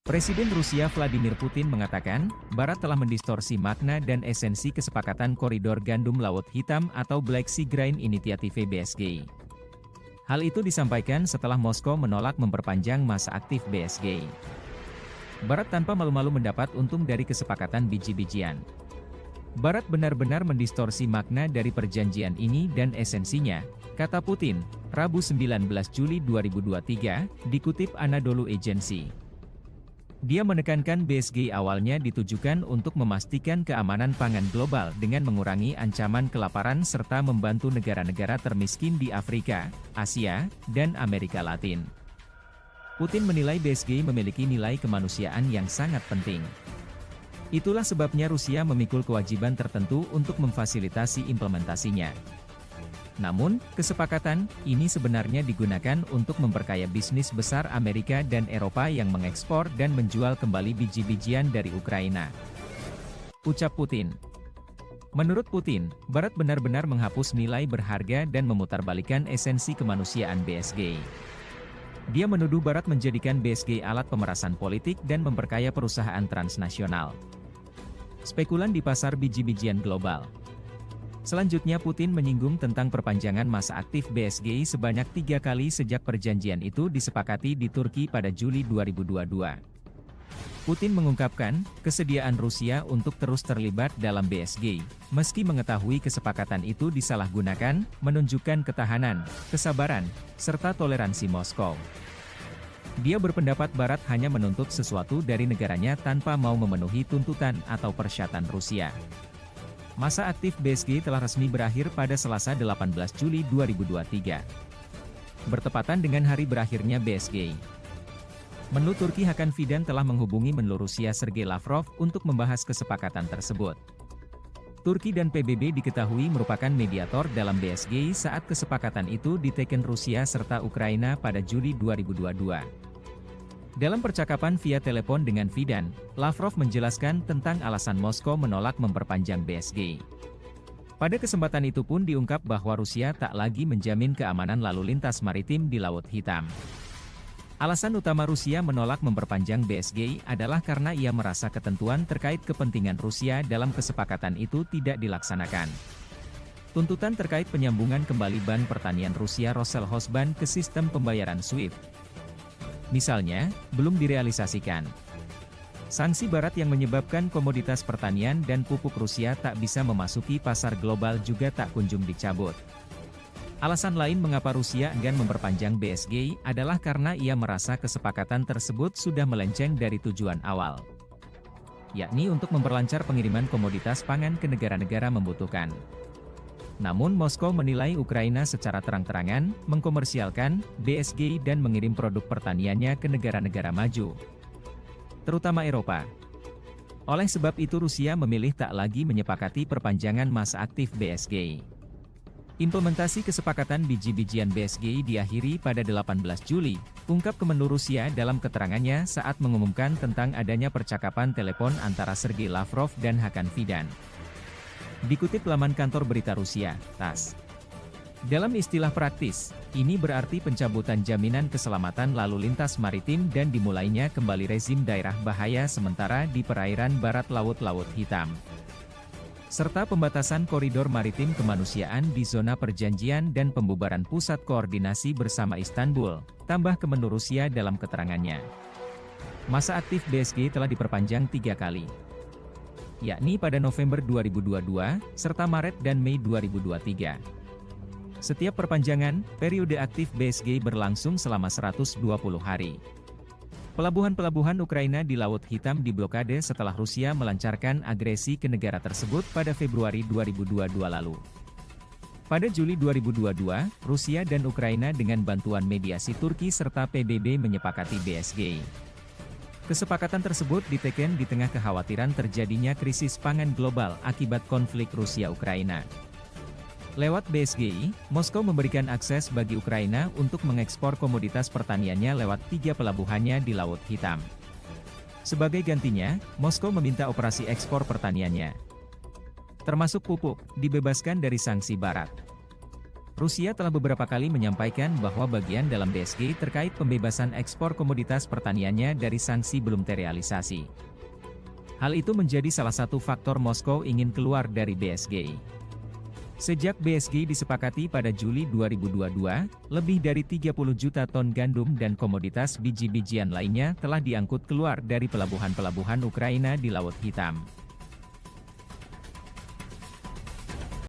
Presiden Rusia Vladimir Putin mengatakan, Barat telah mendistorsi makna dan esensi kesepakatan koridor gandum Laut Hitam atau Black Sea Grain Initiative BSG. Hal itu disampaikan setelah Moskow menolak memperpanjang masa aktif BSG. Barat tanpa malu-malu mendapat untung dari kesepakatan biji-bijian. Barat benar-benar mendistorsi makna dari perjanjian ini dan esensinya, kata Putin, Rabu 19 Juli 2023, dikutip Anadolu Agency. Dia menekankan BSG awalnya ditujukan untuk memastikan keamanan pangan global dengan mengurangi ancaman kelaparan serta membantu negara-negara termiskin di Afrika, Asia, dan Amerika Latin. Putin menilai BSG memiliki nilai kemanusiaan yang sangat penting. Itulah sebabnya Rusia memikul kewajiban tertentu untuk memfasilitasi implementasinya. Namun, kesepakatan ini sebenarnya digunakan untuk memperkaya bisnis besar Amerika dan Eropa yang mengekspor dan menjual kembali biji-bijian dari Ukraina. Ucap Putin. Menurut Putin, Barat benar-benar menghapus nilai berharga dan memutarbalikkan esensi kemanusiaan BSG. Dia menuduh Barat menjadikan BSG alat pemerasan politik dan memperkaya perusahaan transnasional. Spekulan di pasar biji-bijian global. Selanjutnya Putin menyinggung tentang perpanjangan masa aktif BSG sebanyak 3 kali sejak perjanjian itu disepakati di Turki pada Juli 2022. Putin mengungkapkan, kesediaan Rusia untuk terus terlibat dalam BSG, meski mengetahui kesepakatan itu disalahgunakan, menunjukkan ketahanan, kesabaran, serta toleransi Moskow. Dia berpendapat Barat hanya menuntut sesuatu dari negaranya tanpa mau memenuhi tuntutan atau persyaratan Rusia. Masa aktif BSG telah resmi berakhir pada Selasa 18 Juli 2023. Bertepatan dengan hari berakhirnya BSG. Menlu Turki Hakan Fidan telah menghubungi Menlu Rusia Sergei Lavrov untuk membahas kesepakatan tersebut. Turki dan PBB diketahui merupakan mediator dalam BSG saat kesepakatan itu diteken Rusia serta Ukraina pada Juli 2022. Dalam percakapan via telepon dengan Fidan, Lavrov menjelaskan tentang alasan Moskow menolak memperpanjang BSG. Pada kesempatan itu pun diungkap bahwa Rusia tak lagi menjamin keamanan lalu lintas maritim di Laut Hitam. Alasan utama Rusia menolak memperpanjang BSG adalah karena ia merasa ketentuan terkait kepentingan Rusia dalam kesepakatan itu tidak dilaksanakan. Tuntutan terkait penyambungan kembali ban pertanian Rusia Roselhozban ke sistem pembayaran SWIFT, misalnya, belum direalisasikan. Sanksi Barat yang menyebabkan komoditas pertanian dan pupuk Rusia tak bisa memasuki pasar global juga tak kunjung dicabut. Alasan lain mengapa Rusia enggan memperpanjang BSG adalah karena ia merasa kesepakatan tersebut sudah melenceng dari tujuan awal, yakni untuk memperlancar pengiriman komoditas pangan ke negara-negara membutuhkan. Namun Moskow menilai Ukraina secara terang-terangan mengkomersialkan BSG dan mengirim produk pertaniannya ke negara-negara maju, terutama Eropa. Oleh sebab itu Rusia memilih tak lagi menyepakati perpanjangan masa aktif BSG. Implementasi kesepakatan biji-bijian BSG diakhiri pada 18 Juli, ungkap Kemenlu Rusia dalam keterangannya saat mengumumkan tentang adanya percakapan telepon antara Sergei Lavrov dan Hakan Fidan. Dikutip laman kantor berita Rusia, TASS. Dalam istilah praktis, ini berarti pencabutan jaminan keselamatan lalu lintas maritim dan dimulainya kembali rezim daerah bahaya sementara di perairan barat Laut Hitam, serta pembatasan koridor maritim kemanusiaan di zona perjanjian dan pembubaran pusat koordinasi bersama Istanbul, tambah Kemenlu Rusia dalam keterangannya. Masa aktif BSG telah diperpanjang 3 kali, yakni pada November 2022, serta Maret dan Mei 2023. Setiap perpanjangan, periode aktif BSG berlangsung selama 120 hari. Pelabuhan-pelabuhan Ukraina di Laut Hitam diblokade setelah Rusia melancarkan agresi ke negara tersebut pada Februari 2022 lalu. Pada Juli 2022, Rusia dan Ukraina dengan bantuan mediasi Turki serta PBB menyepakati BSG. Kesepakatan tersebut diteken di tengah kekhawatiran terjadinya krisis pangan global akibat konflik Rusia-Ukraina. Lewat BSG, Moskow memberikan akses bagi Ukraina untuk mengekspor komoditas pertaniannya lewat 3 pelabuhannya di Laut Hitam. Sebagai gantinya, Moskow meminta operasi ekspor pertaniannya, termasuk pupuk, dibebaskan dari sanksi Barat. Rusia telah beberapa kali menyampaikan bahwa bagian dalam BSG terkait pembebasan ekspor komoditas pertaniannya dari sanksi belum terrealisasi. Hal itu menjadi salah satu faktor Moskow ingin keluar dari BSG. Sejak BSG disepakati pada Juli 2022, lebih dari 30 juta ton gandum dan komoditas biji-bijian lainnya telah diangkut keluar dari pelabuhan-pelabuhan Ukraina di Laut Hitam.